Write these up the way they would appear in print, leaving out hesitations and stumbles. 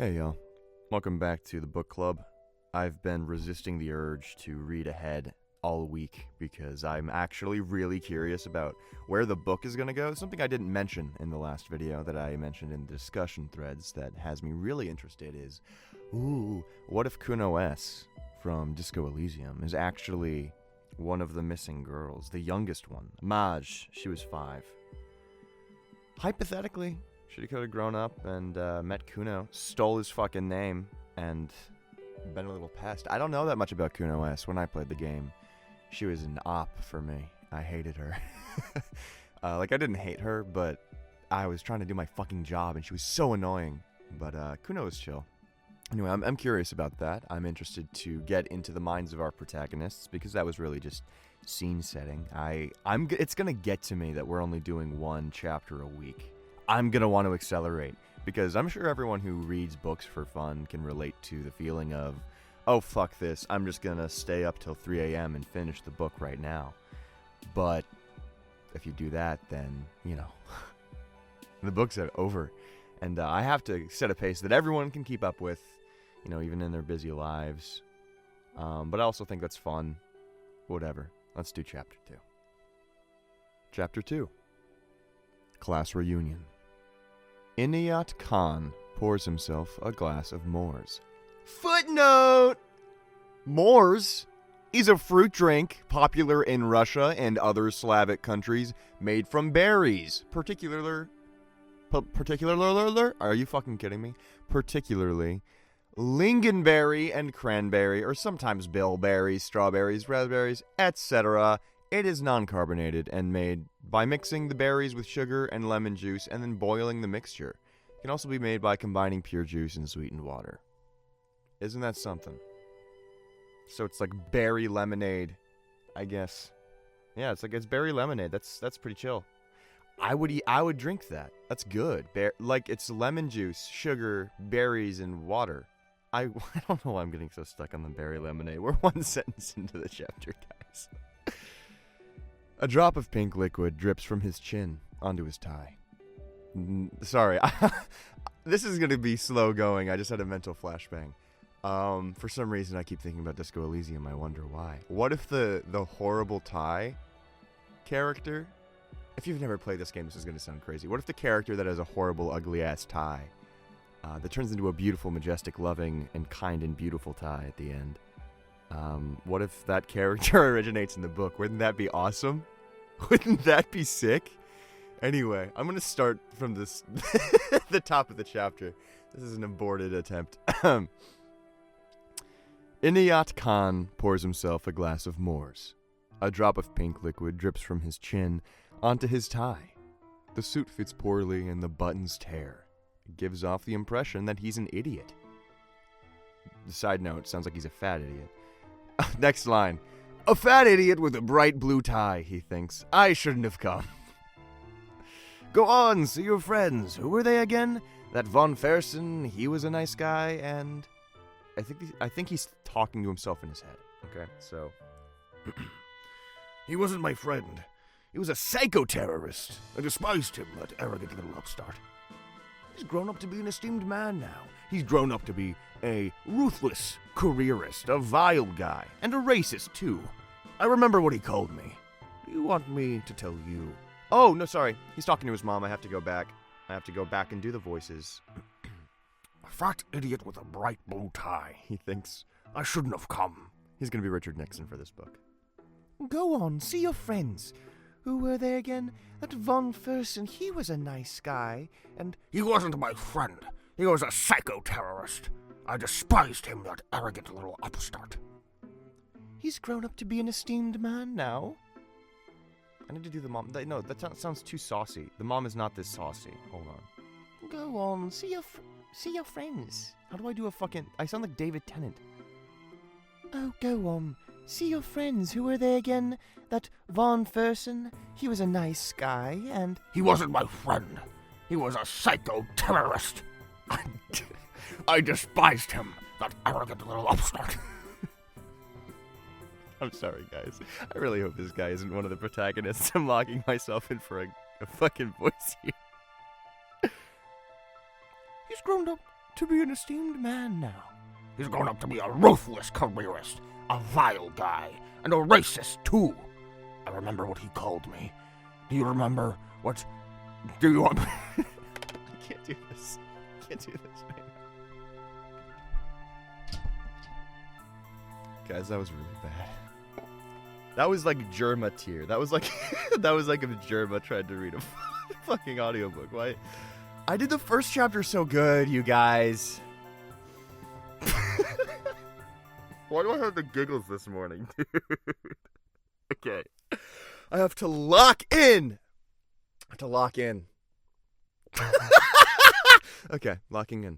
Hey y'all, welcome back to the book club. I've been resisting the urge to read ahead all week because I'm actually really curious about where the book is going to go. Something I didn't mention in the last video that I mentioned in the discussion threads that has me really interested is, what if Kuno S from Disco Elysium is actually one of the missing girls, the youngest one? Maj, she was 5. Hypothetically, she could have grown up and met Kuno, stole his fucking name, and been a little pest. I don't know that much about Kuno S. When I played the game, she was an op for me. I hated her. I didn't hate her, but I was trying to do my fucking job, and she was so annoying. But Kuno was chill. Anyway, I'm curious about that. I'm interested to get into the minds of our protagonists, because that was really just scene setting. It's gonna get to me that we're only doing one chapter a week. I'm going to want to accelerate, because I'm sure everyone who reads books for fun can relate to the feeling of, oh, fuck this, I'm just going to stay up till 3 a.m. and finish the book right now. But if you do that, then, the book's over. And I have to set a pace that everyone can keep up with, even in their busy lives. But I also think that's fun. Whatever. Let's do Chapter 2. Chapter 2. Class Reunion. Inayat Khan pours himself a glass of Moors. Footnote! Moors is a fruit drink popular in Russia and other Slavic countries made from berries. Particularly, are you fucking kidding me? Particularly lingonberry and cranberry, or sometimes bilberries, strawberries, raspberries, etc. It is non-carbonated and made by mixing the berries with sugar and lemon juice and then boiling the mixture. It can also be made by combining pure juice and sweetened water. Isn't that something? So it's like berry lemonade, I guess. Yeah, it's berry lemonade. That's pretty chill. I would drink that. That's good. It's lemon juice, sugar, berries, and water. I don't know why I'm getting so stuck on the berry lemonade. We're one sentence into the chapter, guys. A drop of pink liquid drips from his chin onto his tie. Sorry, this is going to be slow going. I just had a mental flashbang. For some reason, I keep thinking about Disco Elysium. I wonder why. What if the horrible tie character... If you've never played this game, this is going to sound crazy. What if the character that has a horrible, ugly-ass tie that turns into a beautiful, majestic, loving, and kind and beautiful tie at the end? What if that character originates in the book? Wouldn't that be awesome? Wouldn't that be sick? Anyway, I'm going to start from this the top of the chapter. This is an aborted attempt. Inayat Khan pours himself a glass of Moors. A drop of pink liquid drips from his chin onto his tie. The suit fits poorly and the buttons tear. It gives off the impression that he's an idiot. Side note, sounds like he's a fat idiot. Next line. A fat idiot with a bright blue tie, he thinks. I shouldn't have come. Go on, see your friends. Who were they again? That von Fersen, he was a nice guy, and... I think he's talking to himself in his head. Okay, so... He wasn't my friend. He was a psycho-terrorist. I despised him, that arrogant little upstart. He's grown up to be an esteemed man now. He's grown up to be a ruthless careerist, a vile guy, and a racist, too. I remember what he called me. Do you want me to tell you? Oh, no, sorry. He's talking to his mom. I have to go back. And do the voices. A fat idiot with a bright blue tie, he thinks. I shouldn't have come. He's going to be Richard Nixon for this book. Go on, see your friends. Who were they again? That von Fersen, he was a nice guy, and... He wasn't my friend. He was a psycho-terrorist. I despised him, that arrogant little upstart. He's grown up to be an esteemed man now. I need to do the mom. No, that sounds too saucy. The mom is not this saucy. Hold on. Go on, see your friends. How do I do a fucking... I sound like David Tennant. Oh, go on. See your friends. Who were they again? That von Fersen, he was a nice guy, and... He wasn't my friend. He was a psycho-terrorist. I despised him, that arrogant little upstart. I'm sorry, guys. I really hope this guy isn't one of the protagonists. I'm locking myself in for a fucking voice here. He's grown up to be an esteemed man now. He's grown up to be a ruthless careerist, a vile guy, and a racist, too. I remember what he called me. Do you remember what... Do you... I can't do this. I can't do this, man. Guys, that was really bad. That was like Germa tier. That was like that was like if Germa tried to read a fucking audiobook. Why? I did the first chapter so good, you guys. Why do I have the giggles this morning, dude? Okay. I have to lock in. Okay, locking in.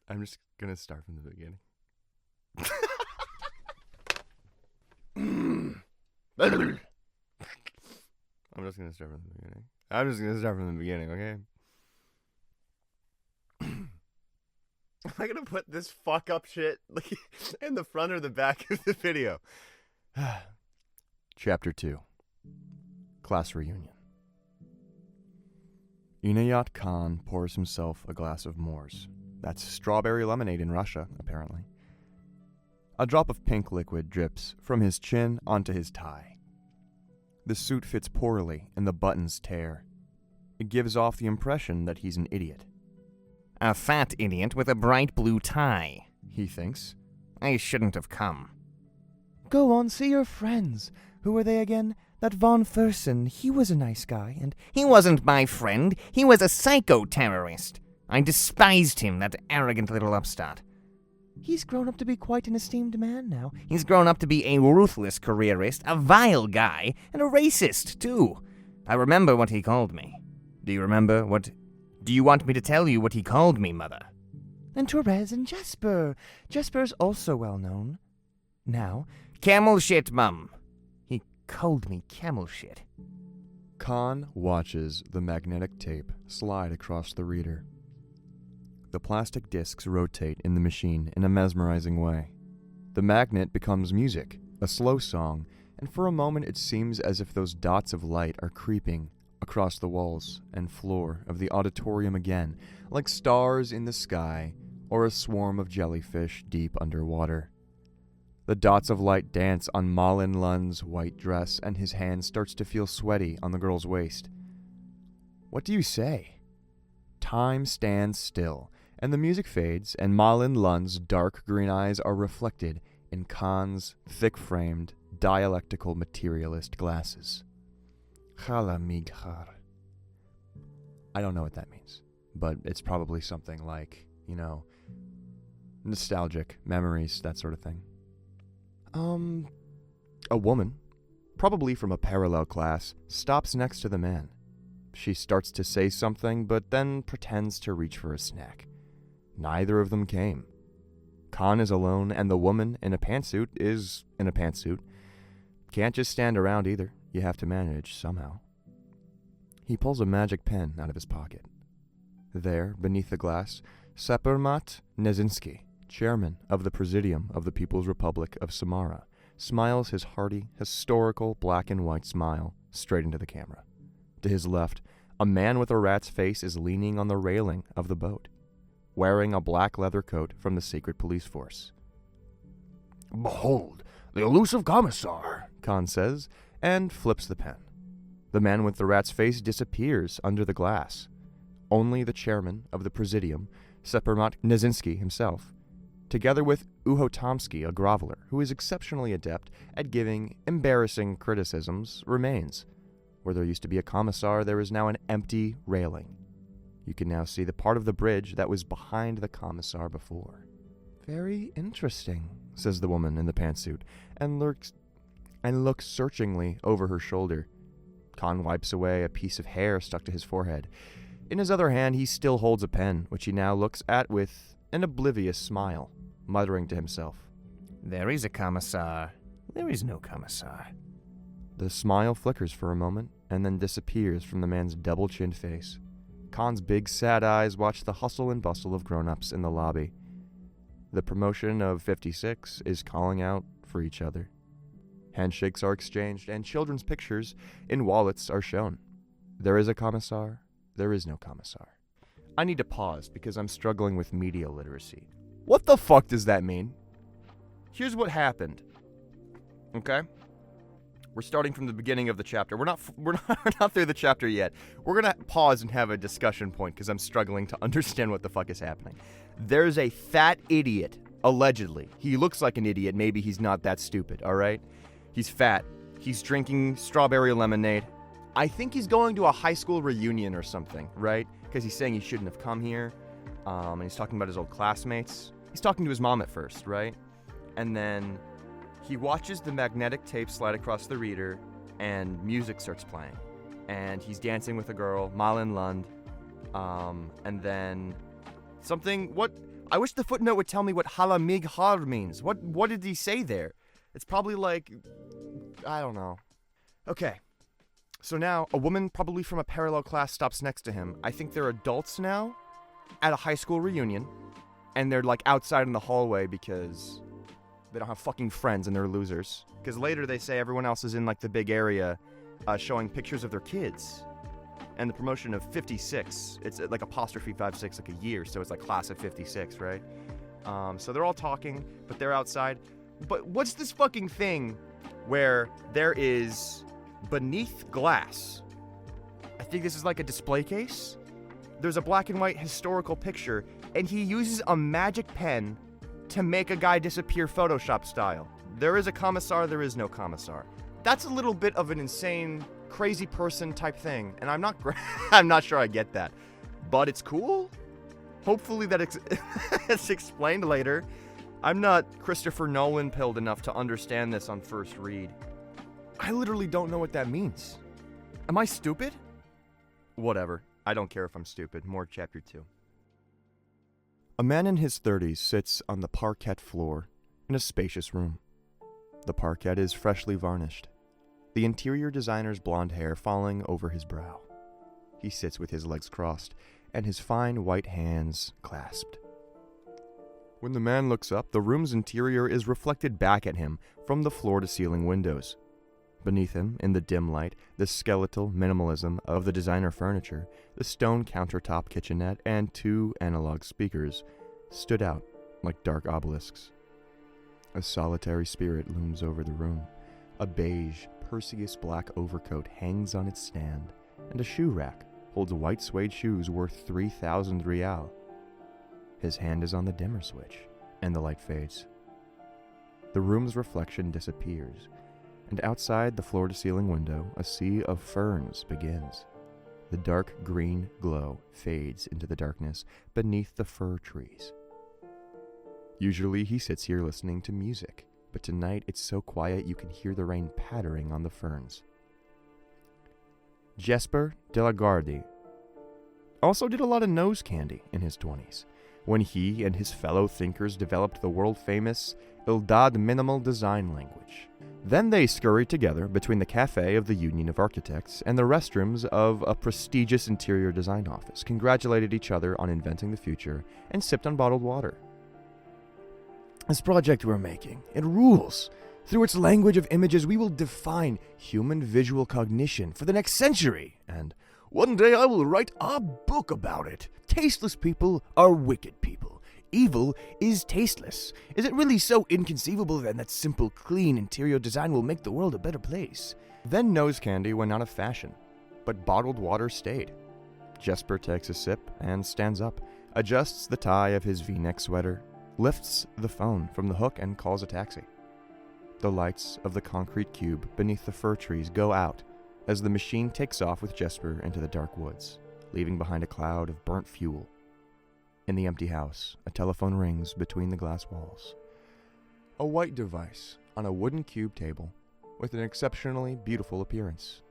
I'm just gonna start from the beginning. I'm just gonna start from the beginning. Okay? Am I gonna put this fuck up shit in the front or the back of the video? Chapter 2. Class Reunion. Inayat Khan pours himself a glass of Moors. That's strawberry lemonade in Russia, apparently. A drop of pink liquid drips from his chin onto his tie. The suit fits poorly and the buttons tear. It gives off the impression that he's an idiot. A fat idiot with a bright blue tie, he thinks. I shouldn't have come. Go on, see your friends. Who were they again? That Von Thurston, he was a nice guy, and... He wasn't my friend. He was a psycho-terrorist. I despised him, that arrogant little upstart. He's grown up to be quite an esteemed man now. He's grown up to be a ruthless careerist, a vile guy, and a racist, too. I remember what he called me. Do you remember what... Do you want me to tell you what he called me, Mother? And Torres and Jesper. Jesper's also well known. Now... Camel shit, Mum. He called me camel shit. Khan watches the magnetic tape slide across the reader. The plastic discs rotate in the machine in a mesmerizing way. The magnet becomes music, a slow song, and for a moment it seems as if those dots of light are creeping across the walls and floor of the auditorium again, like stars in the sky or a swarm of jellyfish deep underwater. The dots of light dance on Malin Lund's white dress, and his hand starts to feel sweaty on the girl's waist. What do you say? Time stands still, and the music fades, and Malin Lund's dark green eyes are reflected in Khan's thick-framed, dialectical materialist glasses. Khalamighar. I don't know what that means, but it's probably something like, nostalgic, memories, that sort of thing. A woman, probably from a parallel class, stops next to the man. She starts to say something, but then pretends to reach for a snack. Neither of them came. Khan is alone, and the woman in a pantsuit is in a pantsuit. Can't just stand around either. You have to manage somehow. He pulls a magic pen out of his pocket. There, beneath the glass, Sepermat Nezinski, chairman of the Presidium of the People's Republic of Samara, smiles his hearty, historical black and white smile straight into the camera. To his left, a man with a rat's face is leaning on the railing of the boat, wearing a black leather coat from the secret police force. Behold, the elusive commissar, Khan says, and flips the pen. The man with the rat's face disappears under the glass. Only the chairman of the Presidium, Sepermat Nezinski himself, together with Uhotomsky, a groveler who is exceptionally adept at giving embarrassing criticisms, remains. Where there used to be a commissar, there is now an empty railing. You can now see the part of the bridge that was behind the commissar before. Very interesting, says the woman in the pantsuit, and looks searchingly over her shoulder. Khan wipes away a piece of hair stuck to his forehead. In his other hand, he still holds a pen, which he now looks at with an oblivious smile, muttering to himself. There is a commissar. There is no commissar. The smile flickers for a moment, and then disappears from the man's double-chinned face. Khan's big, sad eyes watch the hustle and bustle of grown-ups in the lobby. The promotion of 56 is calling out for each other. Handshakes are exchanged, and children's pictures in wallets are shown. There is a commissar. There is no commissar. I need to pause because I'm struggling with media literacy. What the fuck does that mean? Here's what happened. Okay? We're starting from the beginning of the chapter. We're not through the chapter yet. We're going to pause and have a discussion point because I'm struggling to understand what the fuck is happening. There's a fat idiot, allegedly. He looks like an idiot. Maybe he's not that stupid, all right? He's fat. He's drinking strawberry lemonade. I think he's going to a high school reunion or something, right? Because he's saying he shouldn't have come here. And he's talking about his old classmates. He's talking to his mom at first, right? And then he watches the magnetic tape slide across the reader, and music starts playing. And he's dancing with a girl, Malin Lund. And then something, what? I wish the footnote would tell me what Halamig Har means. What did he say there? It's probably like, I don't know. Okay. So now, a woman probably from a parallel class stops next to him. I think they're adults now, at a high school reunion. And they're like outside in the hallway because they don't have fucking friends and they're losers. Because later they say everyone else is in like the big area showing pictures of their kids. And the promotion of 56, it's like apostrophe 56, like a year, so it's like class of 56, right? So they're all talking, but they're outside. But what's this fucking thing where there is beneath glass? I think this is like a display case. There's a black and white historical picture, and he uses a magic pen to make a guy disappear Photoshop style. There is a commissar, there is no commissar. That's a little bit of an insane, crazy person type thing, and I'm not sure I get that. But it's cool. Hopefully that it's explained later. I'm not Christopher Nolan pilled enough to understand this on first read. I literally don't know what that means. Am I stupid? Whatever. I don't care if I'm stupid. More chapter 2. A man in his 30s sits on the parquet floor in a spacious room. The parquet is freshly varnished, the interior designer's blonde hair falling over his brow. He sits with his legs crossed and his fine white hands clasped. When the man looks up, the room's interior is reflected back at him from the floor-to-ceiling windows. Beneath him, in the dim light, the skeletal minimalism of the designer furniture, the stone countertop kitchenette, and 2 analog speakers stood out like dark obelisks. A solitary spirit looms over the room. A beige, Perseus black overcoat hangs on its stand, and a shoe rack holds white suede shoes worth 3,000 rial. His hand is on the dimmer switch, and the light fades. The room's reflection disappears, and outside the floor-to-ceiling window, a sea of ferns begins. The dark green glow fades into the darkness beneath the fir trees. Usually he sits here listening to music, but tonight it's so quiet you can hear the rain pattering on the ferns. Jesper de la Garde also did a lot of nose candy in his 20s, when he and his fellow thinkers developed the world-famous Ildad minimal design language. Then they scurried together between the cafe of the Union of Architects and the restrooms of a prestigious interior design office, congratulated each other on inventing the future, and sipped on bottled water. This project we're making, it rules. Through its language of images, we will define human visual cognition for the next century, and one day I will write a book about it. Tasteless people are wicked people. Evil is tasteless. Is it really so inconceivable then that simple, clean interior design will make the world a better place? Then nose candy went out of fashion, but bottled water stayed. Jesper takes a sip and stands up, adjusts the tie of his V-neck sweater, lifts the phone from the hook and calls a taxi. The lights of the concrete cube beneath the fir trees go out as the machine takes off with Jesper into the dark woods, leaving behind a cloud of burnt fuel. In the empty house, a telephone rings between the glass walls. A white device on a wooden cube table with an exceptionally beautiful appearance.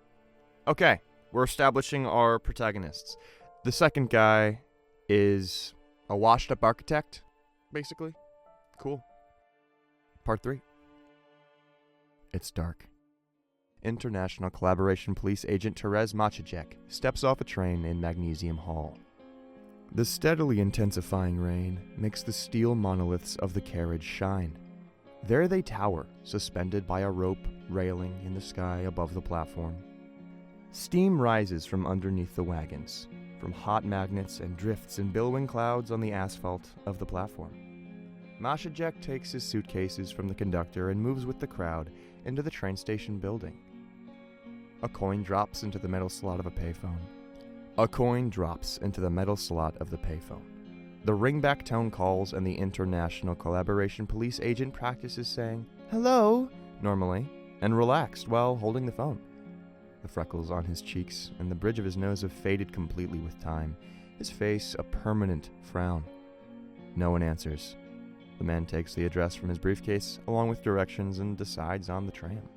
Okay, we're establishing our protagonists. The second guy is a washed-up architect, basically. Cool. Part 3. It's dark. International Collaboration Police Agent Therese Machacek steps off a train in Magnesium Hall. The steadily intensifying rain makes the steel monoliths of the carriage shine. There they tower, suspended by a rope railing in the sky above the platform. Steam rises from underneath the wagons, from hot magnets and drifts and billowing clouds on the asphalt of the platform. Mashajek takes his suitcases from the conductor and moves with the crowd into the train station building. A coin drops into the metal slot of a payphone. The ringback tone calls, and the International Collaboration Police agent practices saying, "Hello," normally, and relaxed while holding the phone. The freckles on his cheeks and the bridge of his nose have faded completely with time, his face a permanent frown. No one answers. The man takes the address from his briefcase, along with directions, and decides on the tram.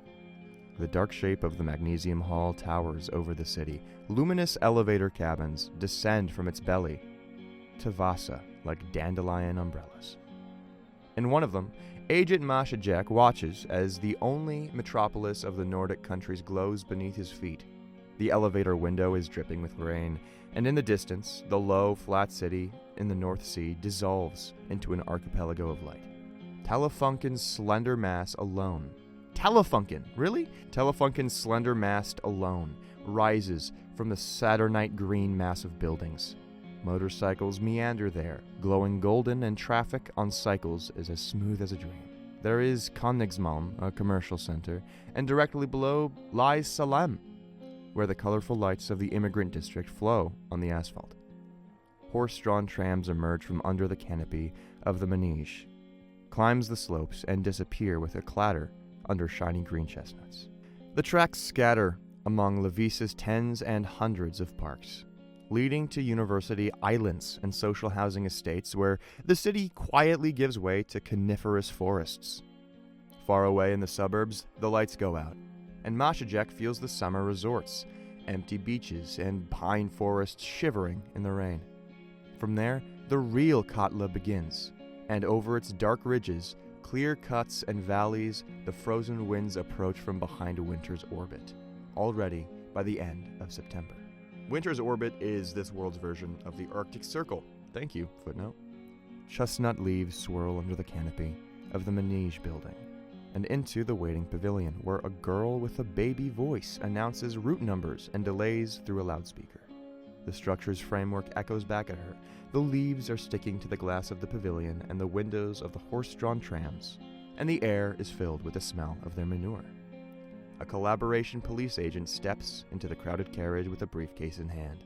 The dark shape of the magnesium hall towers over the city. Luminous elevator cabins descend from its belly to Vasa like dandelion umbrellas. In one of them, Agent Mashajek watches as the only metropolis of the Nordic countries glows beneath his feet. The elevator window is dripping with rain, and in the distance, the low, flat city in the North Sea dissolves into an archipelago of light. Telefunken's slender mast alone. Telefunken, really? Telefunken's slender mast alone rises from the Saturnite green mass of buildings. Motorcycles meander there, glowing golden, and traffic on cycles is as smooth as a dream. There is Königsmalm, a commercial center, and directly below lies Salem, where the colorful lights of the immigrant district flow on the asphalt. Horse-drawn trams emerge from under the canopy of the manege, climbs the slopes, and disappear with a clatter under shiny green chestnuts. The tracks scatter among Levice's tens and hundreds of parks, leading to university islands and social housing estates where the city quietly gives way to coniferous forests. Far away in the suburbs, the lights go out, and Mashajek feels the summer resorts, empty beaches, and pine forests shivering in the rain. From there, the real Katla begins, and over its dark ridges, clear cuts and valleys, the frozen winds approach from behind winter's orbit, already by the end of September. Winter's orbit is this world's version of the Arctic Circle. Thank you, footnote. Chestnut leaves swirl under the canopy of the manege building and into the waiting pavilion, where a girl with a baby voice announces route numbers and delays through a loudspeaker. The structure's framework echoes back at her. The leaves are sticking to the glass of the pavilion and the windows of the horse-drawn trams, and the air is filled with the smell of their manure. A collaboration police agent steps into the crowded carriage with a briefcase in hand.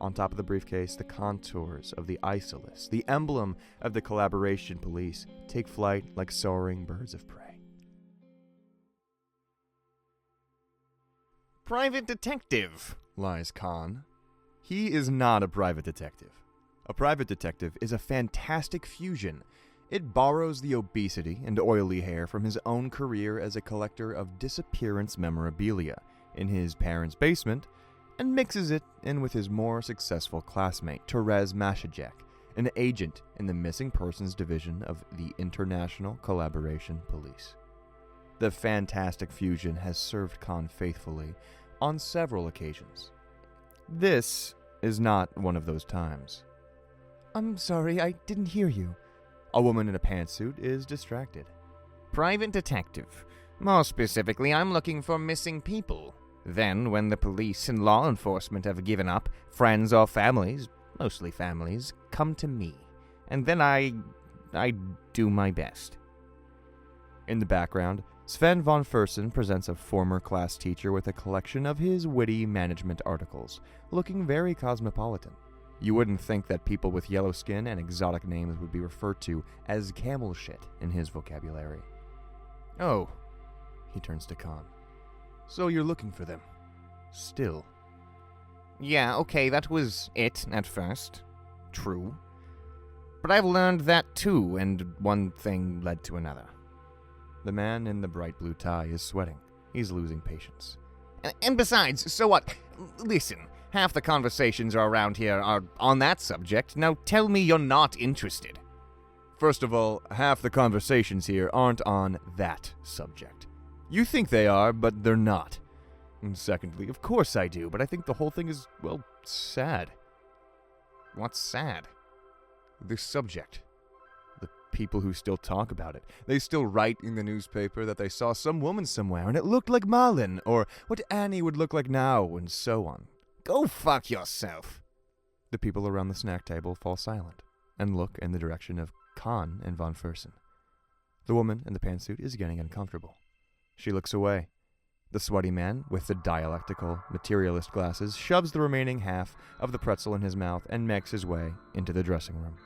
On top of the briefcase, the contours of the Isolus, the emblem of the collaboration police, take flight like soaring birds of prey. Private detective, lies Khan. He is not a private detective. A private detective is a fantastic fusion. It borrows the obesity and oily hair from his own career as a collector of disappearance memorabilia in his parents' basement and mixes it in with his more successful classmate, Terez Mashajek, an agent in the Missing Persons Division of the International Collaboration Police. The fantastic fusion has served Khan faithfully on several occasions. This is not one of those times. I'm sorry, I didn't hear you. A woman in a pantsuit is distracted. private detective. More specifically, I'm looking for missing people. Then, when the police and law enforcement have given up, friends or families, mostly families, come to me. And then I do my best. In the background, Sven von Fersen presents a former class teacher with a collection of his witty management articles, looking very cosmopolitan. You wouldn't think that people with yellow skin and exotic names would be referred to as camel shit in his vocabulary. Oh, he turns to Khan. So you're looking for them. Still. Yeah, okay, that was it at first. True. But I've learned that too, and one thing led to another. The man in the bright blue tie is sweating. He's losing patience. And besides, so what? Listen, half the conversations around here are on that subject. Now tell me you're not interested. First of all, half the conversations here aren't on that subject. You think they are, but they're not. And secondly, of course I do, but I think the whole thing is, well, sad. What's sad? This subject. The people who still talk about it. They still write in the newspaper that they saw some woman somewhere and it looked like Malin, or what Annie would look like now, and so on. Go fuck yourself. The people around the snack table fall silent and look in the direction of Khan and von Fersen. The woman in the pantsuit is getting uncomfortable. She looks away. The sweaty man, with the dialectical materialist glasses, shoves the remaining half of the pretzel in his mouth and makes his way into the dressing room.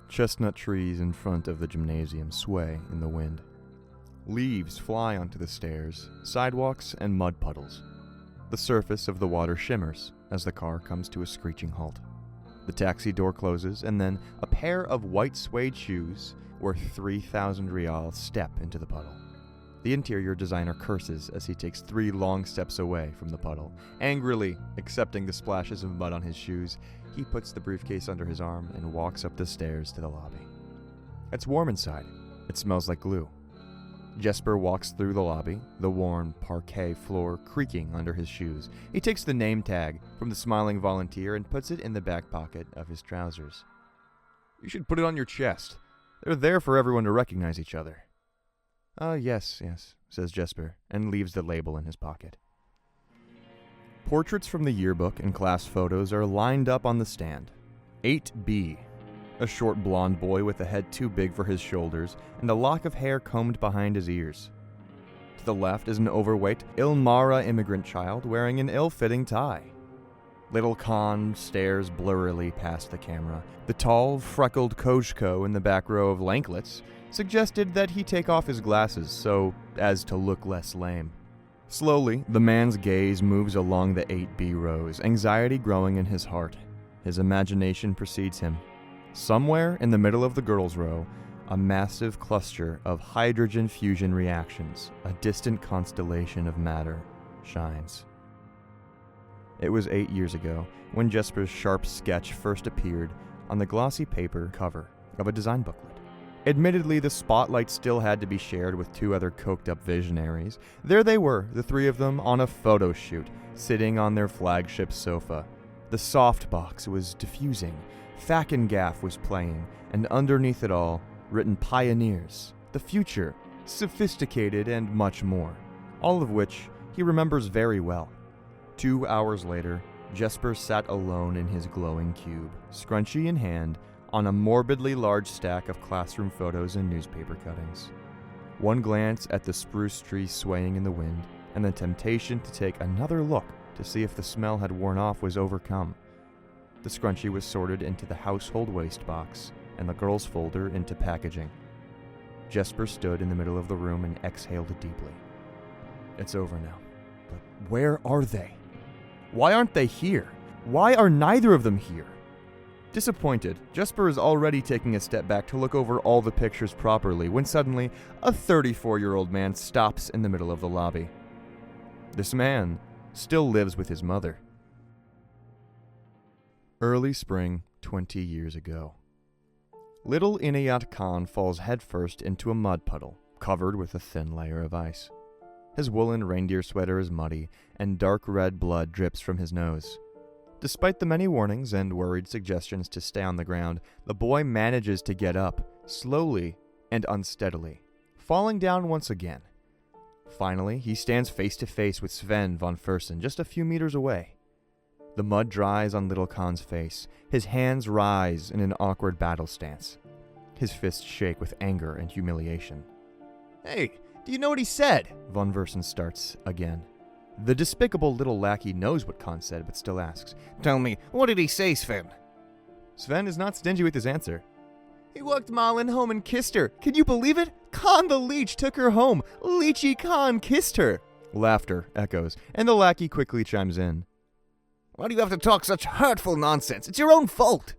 Chestnut trees in front of the gymnasium sway in the wind. Leaves fly onto the stairs, sidewalks, and mud puddles. The surface of the water shimmers as the car comes to a screeching halt. The taxi door closes, and then a pair of white suede shoes worth 3,000 reals step into the puddle. The interior designer curses as he takes 3 long steps away from the puddle. Angrily accepting the splashes of mud on his shoes, he puts the briefcase under his arm and walks up the stairs to the lobby. It's warm inside. It smells like glue. Jesper walks through the lobby, the worn parquet floor creaking under his shoes. He takes the name tag from the smiling volunteer and puts it in the back pocket of his trousers. "You should put it on your chest. They're there for everyone to recognize each other." Yes, says Jesper, and leaves the label in his pocket. Portraits from the yearbook and class photos are lined up on the stand. 8B. A short blonde boy with a head too big for his shoulders and a lock of hair combed behind his ears. To the left is an overweight Ilmara immigrant child wearing an ill-fitting tie. Little Khan stares blurrily past the camera. The tall, freckled Kozhko in the back row of Lanklets suggested that he take off his glasses so as to look less lame. Slowly, the man's gaze moves along the 8B rows, anxiety growing in his heart. His imagination precedes him. Somewhere in the middle of the girls' row, a massive cluster of hydrogen fusion reactions, a distant constellation of matter, shines. It was 8 years ago when Jesper's sharp sketch first appeared on the glossy paper cover of a design booklet. Admittedly, the spotlight still had to be shared with 2 other coked-up visionaries. There they were, the 3 of them, on a photo shoot, sitting on their flagship sofa. The softbox was diffusing, Thack and Gaff was playing, and underneath it all, written Pioneers, the future, sophisticated, and much more, all of which he remembers very well. 2 hours later, Jesper sat alone in his glowing cube, scrunchie in hand, on a morbidly large stack of classroom photos and newspaper cuttings. One glance at the spruce trees swaying in the wind, and the temptation to take another look to see if the smell had worn off was overcome. The scrunchie was sorted into the household waste box, and the girls' folder into packaging. Jesper stood in the middle of the room and exhaled deeply. It's over now. But where are they? Why aren't they here? Why are neither of them here? Disappointed, Jesper is already taking a step back to look over all the pictures properly when suddenly a 34-year-old man stops in the middle of the lobby. This man still lives with his mother. Early spring, 20 years ago. Little Inayat Khan falls headfirst into a mud puddle, covered with a thin layer of ice. His woolen reindeer sweater is muddy, and dark red blood drips from his nose. Despite the many warnings and worried suggestions to stay on the ground, the boy manages to get up, slowly and unsteadily, falling down once again. Finally, he stands face to face with Sven von Fersen just a few meters away. The mud dries on little Khan's face. His hands rise in an awkward battle stance. His fists shake with anger and humiliation. "Hey, do you know what he said?" Von Fersen starts again. The despicable little lackey knows what Khan said, but still asks, Tell me, what did he say, Sven? Sven is not stingy with his answer. "He walked Malin home and kissed her. Can you believe it? Khan the leech took her home. Leechy Khan kissed her." Laughter echoes, and the lackey quickly chimes in. Why do you have to talk such hurtful nonsense? It's your own fault.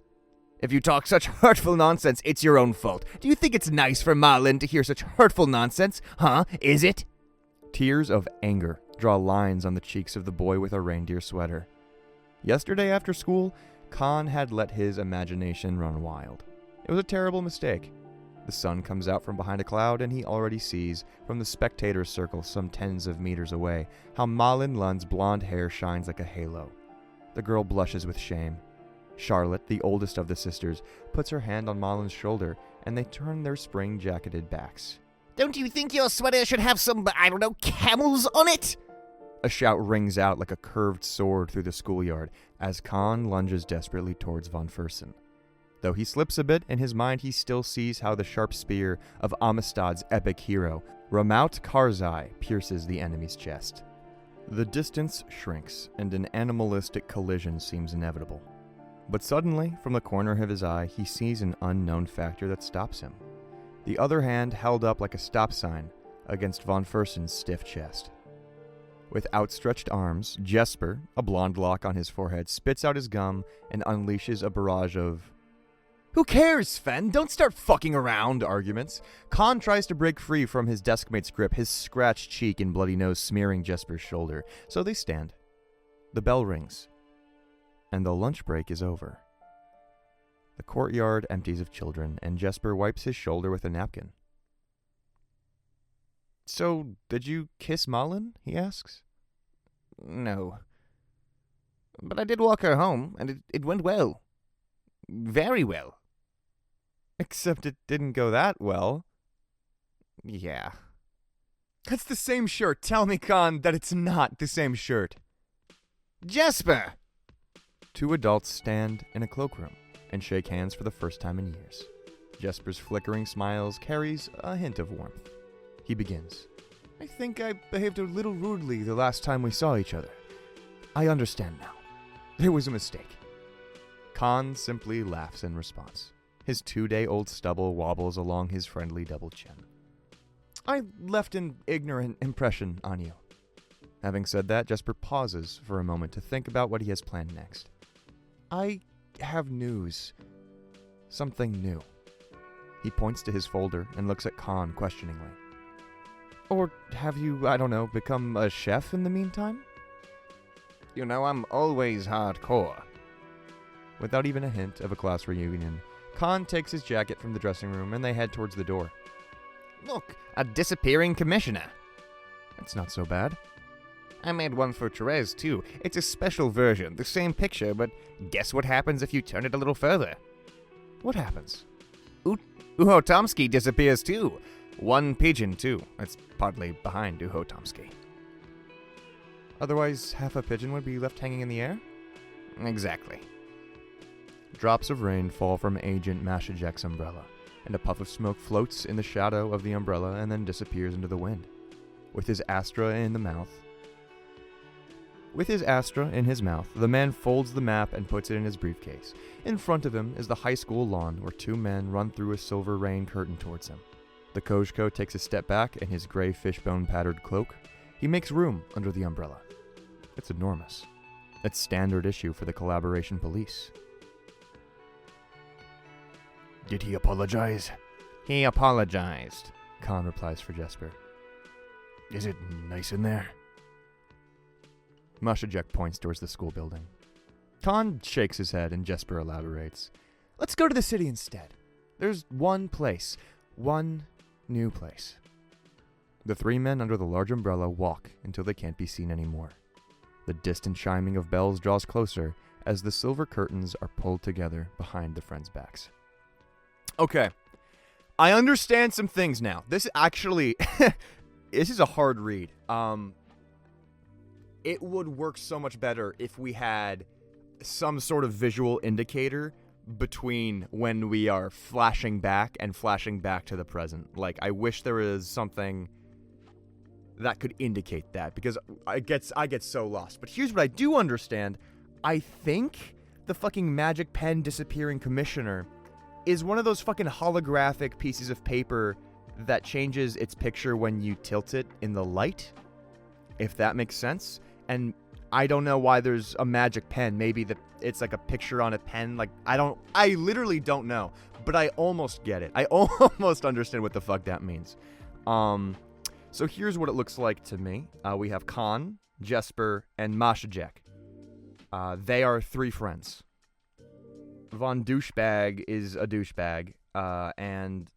If you talk such hurtful nonsense, it's your own fault. Do you think it's nice for Malin to hear such hurtful nonsense? Huh? Is it? Tears of anger draw lines on the cheeks of the boy with a reindeer sweater. Yesterday after school, Khan had let his imagination run wild. It was a terrible mistake. The sun comes out from behind a cloud, and he already sees, from the spectator's circle some tens of meters away, how Malin Lund's blonde hair shines like a halo. The girl blushes with shame. Charlotte, the oldest of the sisters, puts her hand on Malin's shoulder, and they turn their spring-jacketed backs. Don't you think your sweater should have some, camels on it? A shout rings out like a curved sword through the schoolyard as Khan lunges desperately towards von Fersen. Though he slips a bit, in his mind he still sees how the sharp spear of Amistad's epic hero, Ramout Karzai, pierces the enemy's chest. The distance shrinks, and an animalistic collision seems inevitable. But suddenly, from the corner of his eye, he sees an unknown factor that stops him. The other hand held up like a stop sign against von Fersen's stiff chest. With outstretched arms, Jesper, a blonde lock on his forehead, spits out his gum and unleashes a barrage of "Who cares, Sven? Don't start fucking around" arguments. Khan tries to break free from his deskmate's grip, his scratched cheek and bloody nose smearing Jesper's shoulder. So they stand. The bell rings, and the lunch break is over. The courtyard empties of children, and Jesper wipes his shoulder with a napkin. "So, did you kiss Malin?" he asks. No. But I did walk her home, and it went well. Very well. Except it didn't go that well. Yeah. That's the same shirt. Tell me, Khan, that it's not the same shirt. Jesper! 2 adults stand in a cloakroom and shake hands for the first time in years. Jesper's flickering smiles carries a hint of warmth. He begins. "I think I behaved a little rudely the last time we saw each other. I understand now. There was a mistake." Khan simply laughs in response. His 2-day-old stubble wobbles along his friendly double chin. "I left an ignorant impression on you." Having said that, Jesper pauses for a moment to think about what he has planned next. "I have news. Something new." He points to his folder and looks at Khan questioningly. "Or have you, I don't know, become a chef in the meantime?" You know, I'm always hardcore. Without even a hint of a class reunion, Khan takes his jacket from the dressing room and they head towards the door. Look, a disappearing commissioner. It's not so bad. I made one for Therese, too. It's a special version, the same picture, but guess what happens if you turn it a little further? What happens? Uho Tomsky disappears, too. One pigeon, too. It's partly behind Uho Tomsky. Otherwise, half a pigeon would be left hanging in the air? Exactly. Drops of rain fall from Agent Mashajek's umbrella, and a puff of smoke floats in the shadow of the umbrella and then disappears into the wind. With his Astra in his mouth, the man folds the map and puts it in his briefcase. In front of him is the high school lawn where 2 men run through a silver rain curtain towards him. The Kozhko takes a step back in his gray fishbone-patterned cloak. He makes room under the umbrella. It's enormous. It's standard issue for the Collaboration Police. Did he apologize? He apologized. Khan replies for Jesper. Is it nice in there? Mashajek points towards the school building. Khan shakes his head and Jesper elaborates. Let's go to the city instead. There's one place. One new place. The 3 men under the large umbrella walk until they can't be seen anymore. The distant chiming of bells draws closer as the silver curtains are pulled together behind the friends' backs. Okay. I understand some things now. This actually... this is a hard read. It would work so much better if we had some sort of visual indicator between when we are flashing back and flashing back to the present. Like, I wish there was something that could indicate that, because I get so lost. But here's what I do understand. I think the fucking magic pen disappearing commissioner is one of those fucking holographic pieces of paper that changes its picture when you tilt it in the light, if that makes sense. And I don't know why there's a magic pen. Maybe it's like a picture on a pen. Like, I literally don't know, but I almost get it. I almost understand what the fuck that means. So here's what it looks like to me. We have Khan, Jesper, and Mashajek. They are 3 friends. Von Douchebag is a douchebag, and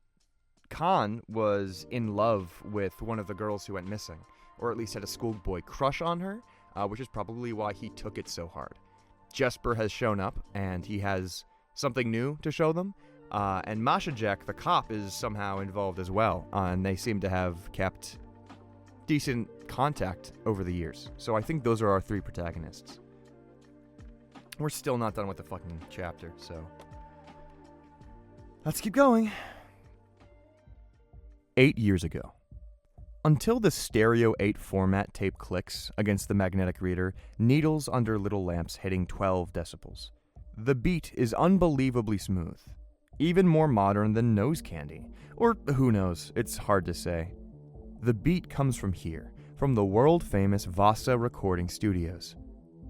Khan was in love with one of the girls who went missing, or at least had a schoolboy crush on her, which is probably why he took it so hard. Jesper has shown up, and he has something new to show them, and Mashajek, the cop, is somehow involved as well, and they seem to have kept decent contact over the years. So I think those are our 3 protagonists. We're still not done with the fucking chapter, so let's keep going. 8 years ago. Until the Stereo 8 format tape clicks against the magnetic reader, needles under little lamps hitting 12 decibels. The beat is unbelievably smooth, even more modern than Nose Candy. Or who knows, it's hard to say. The beat comes from here, from the world-famous Vasa recording studios.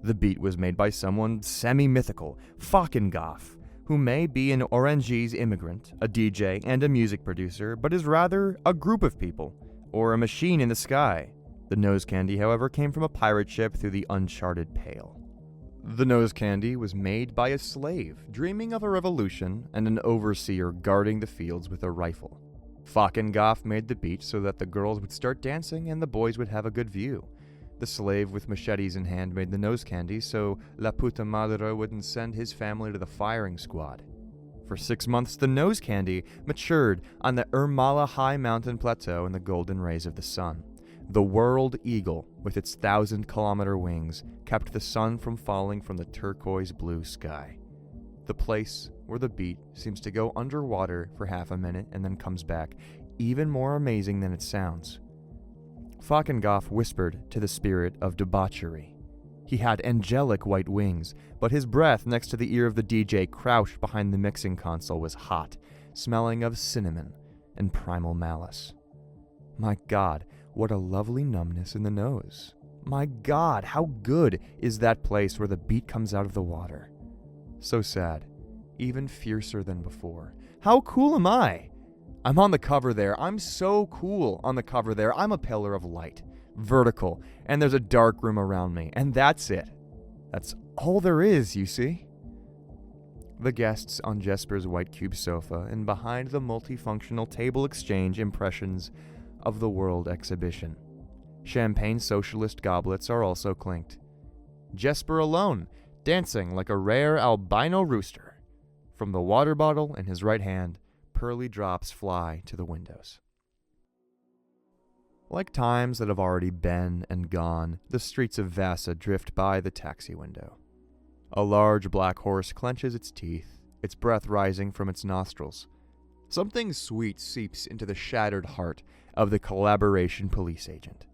The beat was made by someone semi-mythical, Falkengoff, who may be an Orangese immigrant, a DJ, and a music producer, but is rather a group of people, or a machine in the sky. The Nose Candy, however, came from a pirate ship through the uncharted Pale. The Nose Candy was made by a slave, dreaming of a revolution, and an overseer guarding the fields with a rifle. Falkengoff made the beat so that the girls would start dancing and the boys would have a good view. The slave with machetes in hand made the Nose Candy so La Puta Madre wouldn't send his family to the firing squad. For 6 months, the Nose Candy matured on the Ermala High Mountain Plateau in the golden rays of the sun. The World Eagle, with its 1,000-kilometer wings, kept the sun from falling from the turquoise blue sky. The place where the beat seems to go underwater for half a minute and then comes back, even more amazing than it sounds. Falkengoff whispered to the spirit of debauchery. He had angelic white wings, but his breath next to the ear of the DJ crouched behind the mixing console was hot, smelling of cinnamon and primal malice. My God, what a lovely numbness in the nose. My God, how good is that place where the beat comes out of the water. So sad, even fiercer than before. How cool am I? I'm on the cover there. I'm so cool on the cover there. I'm a pillar of light, vertical, and there's a dark room around me, and that's it. That's all there is, you see? The guests on Jesper's white cube sofa and behind the multifunctional table exchange impressions of the World Exhibition. Champagne socialist goblets are also clinked. Jesper alone, dancing like a rare albino rooster. From the water bottle in his right hand, pearly drops fly to the windows. Like times that have already been and gone, the streets of Vasa drift by the taxi window. A large black horse clenches its teeth, its breath rising from its nostrils. Something sweet seeps into the shattered heart of the collaboration police agent.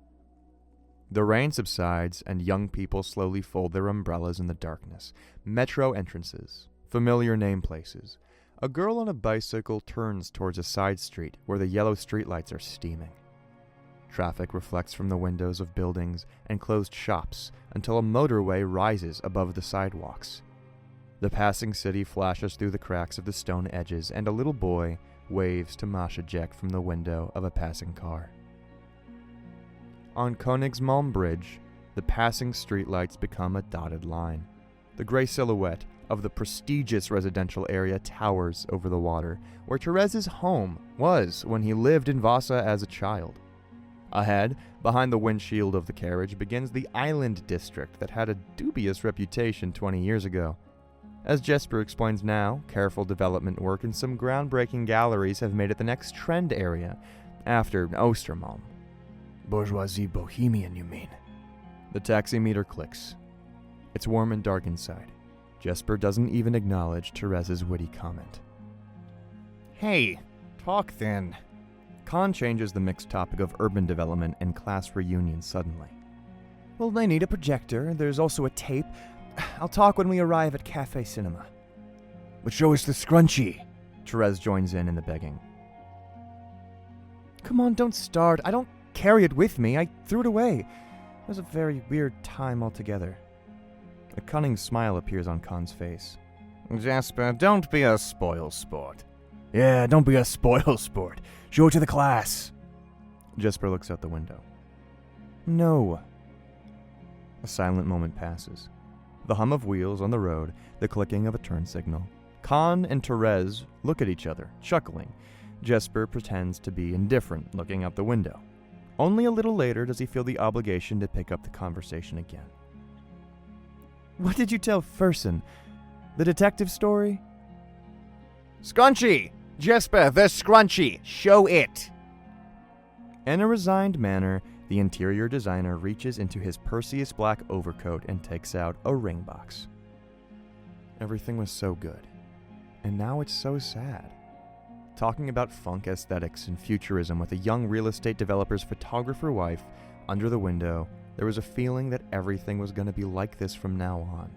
The rain subsides, and young people slowly fold their umbrellas in the darkness. Metro entrances, familiar name places. A girl on a bicycle turns towards a side street where the yellow streetlights are steaming. Traffic reflects from the windows of buildings and closed shops until a motorway rises above the sidewalks. The passing city flashes through the cracks of the stone edges, and a little boy waves to Masha Jack from the window of a passing car. On Königsmalm Bridge, the passing streetlights become a dotted line. The gray silhouette of the prestigious residential area towers over the water, where Therese's home was when he lived in Vasa as a child. Ahead, behind the windshield of the carriage, begins the island district that had a dubious reputation 20 years ago. As Jesper explains now, careful development work and some groundbreaking galleries have made it the next trend area, after Ostermalm. Bourgeoisie bohemian, you mean? The taximeter clicks. It's warm and dark inside. Jesper doesn't even acknowledge Therese's witty comment. Hey, talk then. Khan changes the mixed topic of urban development and class reunion suddenly. Well, they need a projector. There's also a tape. I'll talk when we arrive at Cafe Cinema. But show us the scrunchie. Therese joins in the begging. Come on, don't start. I don't carry it with me. I threw it away. It was a very weird time altogether. A cunning smile appears on Khan's face. Jasper, don't be a spoil sport. Yeah, don't be a spoil sport. Show it to the class. Jesper looks out the window. No. A silent moment passes. The hum of wheels on the road, the clicking of a turn signal. Khan and Therese look at each other, chuckling. Jesper pretends to be indifferent, looking out the window. Only a little later does he feel the obligation to pick up the conversation again. What did you tell Fersen? The detective story? Scrunchie! Jesper, the scrunchie! Show it! In a resigned manner, The interior designer reaches into his Perseus black overcoat and takes out a ring box. Everything was so good, and now it's so sad. Talking about funk aesthetics and futurism with a young real estate developer's photographer wife under the window, there was a feeling that everything was going to be like this from now on,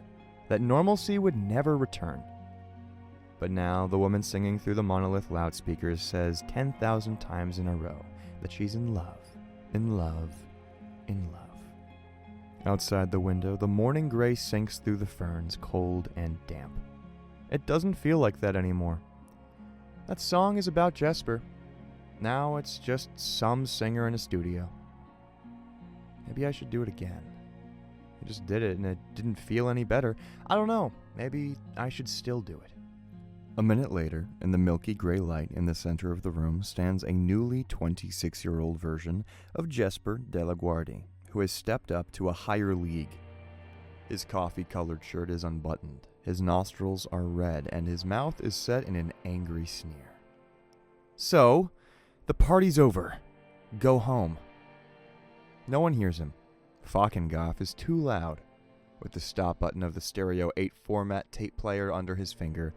that normalcy would never return. But now the woman singing through the monolith loudspeakers says 10,000 times in a row that she's in love, in love, in love. Outside the window, the morning gray sinks through the ferns, cold and damp. It doesn't feel like that anymore. That song is about Jesper. Now it's just some singer in a studio. Maybe I should do it again. I just did it and it didn't feel any better. I don't know. Maybe I should still do it. A minute later, in the milky gray light in the center of the room stands a newly 26-year-old version of Jesper de la Guardia, who has stepped up to a higher league. His coffee-colored shirt is unbuttoned, his nostrils are red, and his mouth is set in an angry sneer. So, the party's over. Go home. No one hears him. Fockengoff is too loud. With the stop button of the Stereo 8 format tape player under his finger,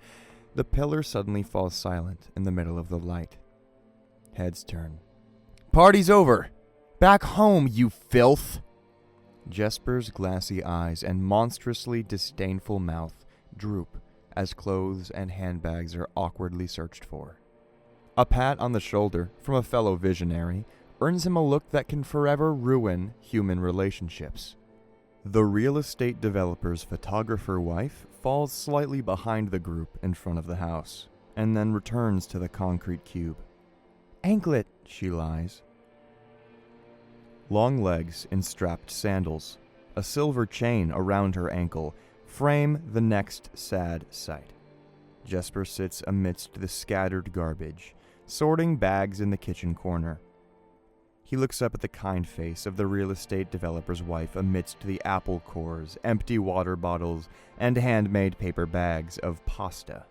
the pillar suddenly falls silent in the middle of the light. Heads turn. Party's over! Back home, you filth! Jesper's glassy eyes and monstrously disdainful mouth droop as clothes and handbags are awkwardly searched for. A pat on the shoulder from a fellow visionary earns him a look that can forever ruin human relationships. The real estate developer's photographer wife falls slightly behind the group in front of the house, and then returns to the concrete cube. Anklet, she lies. Long legs in strapped sandals, a silver chain around her ankle, frame the next sad sight. Jesper sits amidst the scattered garbage, sorting bags in the kitchen corner. He looks up at the kind face of the real estate developer's wife amidst the apple cores, empty water bottles, and handmade paper bags of pasta.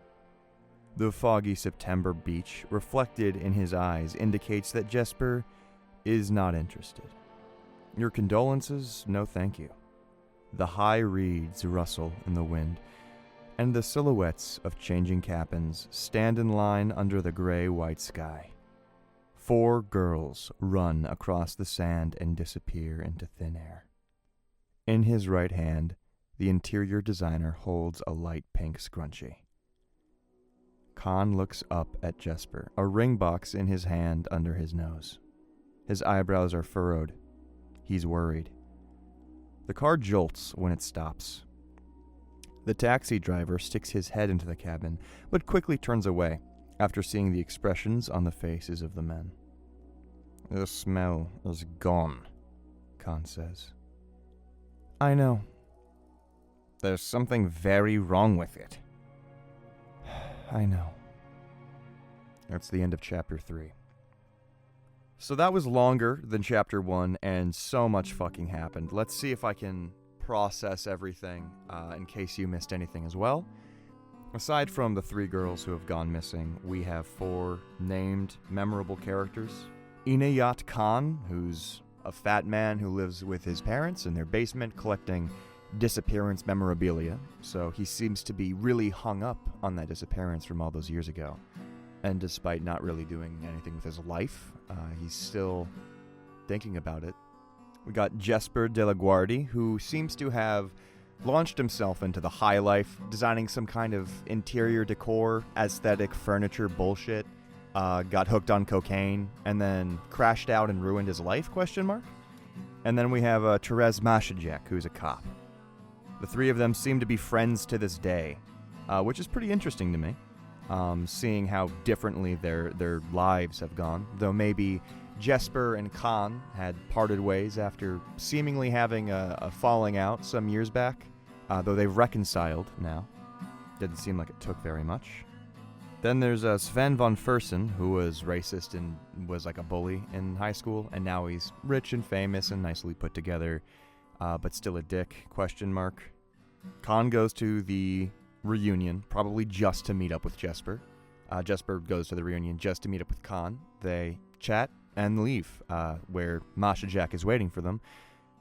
The foggy September beach reflected in his eyes indicates that Jesper is not interested. Your condolences? No thank you. The high reeds rustle in the wind, and the silhouettes of changing cabins stand in line under the gray-white sky. 4 girls run across the sand and disappear into thin air. In his right hand, the interior designer holds a light pink scrunchie. Khan looks up at Jesper, a ring box in his hand under his nose. His eyebrows are furrowed. He's worried. The car jolts when it stops. The taxi driver sticks his head into the cabin, but quickly turns away after seeing the expressions on the faces of the men. The smell is gone, Khan says. I know. There's something very wrong with it. I know. That's the end of chapter 3. So that was longer than chapter 1, and so much fucking happened. Let's see if I can process everything in case you missed anything as well. Aside from the 3 girls who have gone missing, we have 4 named memorable characters. Inayat Khan, who's a fat man who lives with his parents in their basement collecting disappearance memorabilia. So he seems to be really hung up on that disappearance from all those years ago. And despite not really doing anything with his life, he's still thinking about it. We got Jesper de la Guardia, who seems to have launched himself into the high life, designing some kind of interior decor, aesthetic furniture bullshit, got hooked on cocaine, and then crashed out and ruined his life, ? And then we have Therese Mashajek, who's a cop. The 3 of them seem to be friends to this day, which is pretty interesting to me, seeing how differently their lives have gone, though maybe Jesper and Khan had parted ways after seemingly having a falling out some years back, though they've reconciled now. Didn't seem like it took very much. Then there's Sven von Fersen, who was racist and was like a bully in high school, and now he's rich and famous and nicely put together, but still a dick, ? Khan goes to the reunion, probably just to meet up with Jesper. Jesper goes to the reunion just to meet up with Khan. They chat, and leave, where Masha Jack is waiting for them.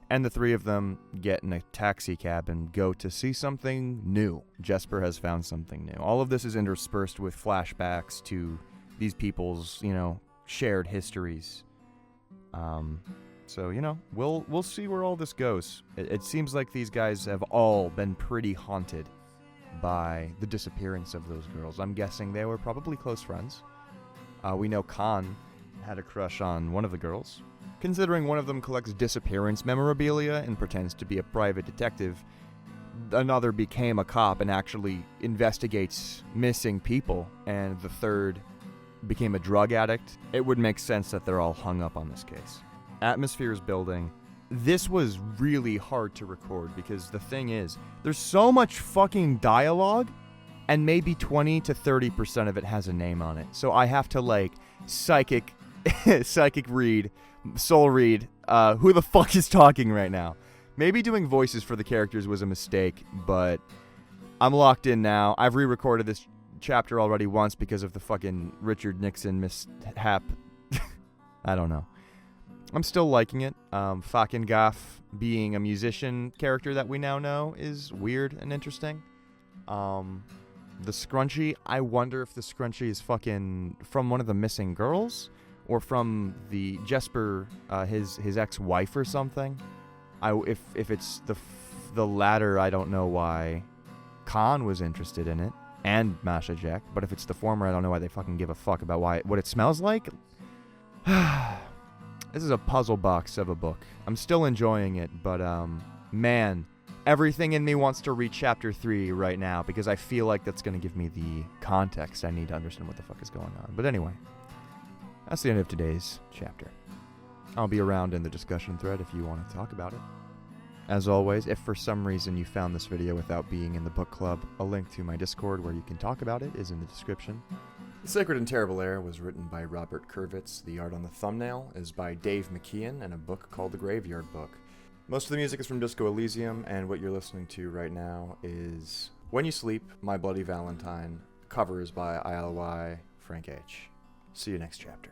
And the three of them get in a taxi cab and go to see something new. Jesper has found something new. All of this is interspersed with flashbacks to these people's, shared histories. So, we'll see where all this goes. It seems like these guys have all been pretty haunted by the disappearance of those girls. I'm guessing they were probably close friends. We know Khan had a crush on one of the girls. Considering one of them collects disappearance memorabilia and pretends to be a private detective, another became a cop and actually investigates missing people, and the third became a drug addict. It would make sense that they're all hung up on this case. Atmosphere is building. This was really hard to record because the thing is, there's so much fucking dialogue, and maybe 20 to 30% of it has a name on it. So I have to psychic read, soul read, who the fuck is talking right now. Maybe doing voices for the characters was a mistake, but I'm locked in now. I've re-recorded this chapter already once because of the fucking Richard Nixon mishap. I don't know. I'm still liking it. Fucking Gaff being a musician character that we now know is weird and interesting. The scrunchie, I wonder if the scrunchie is fucking from one of the missing girls or from the Jesper, his ex-wife or something. If it's the latter, I don't know why Khan was interested in it, and Masha Jack. But if it's the former, I don't know why they fucking give a fuck about what it smells like. This is a puzzle box of a book. I'm still enjoying it, but man, everything in me wants to read chapter 3 right now because I feel like that's going to give me the context I need to understand what the fuck is going on. But anyway, that's the end of today's chapter. I'll be around in the discussion thread if you want to talk about it. As always, if for some reason you found this video without being in the book club, a link to my Discord where you can talk about it is in the description. The Sacred and Terrible Air was written by Robert Kurvitz. The art on the thumbnail is by Dave McKean and a book called The Graveyard Book. Most of the music is from Disco Elysium, and what you're listening to right now is When You Sleep, My Bloody Valentine. Covers by ILY Frank H. See you next chapter.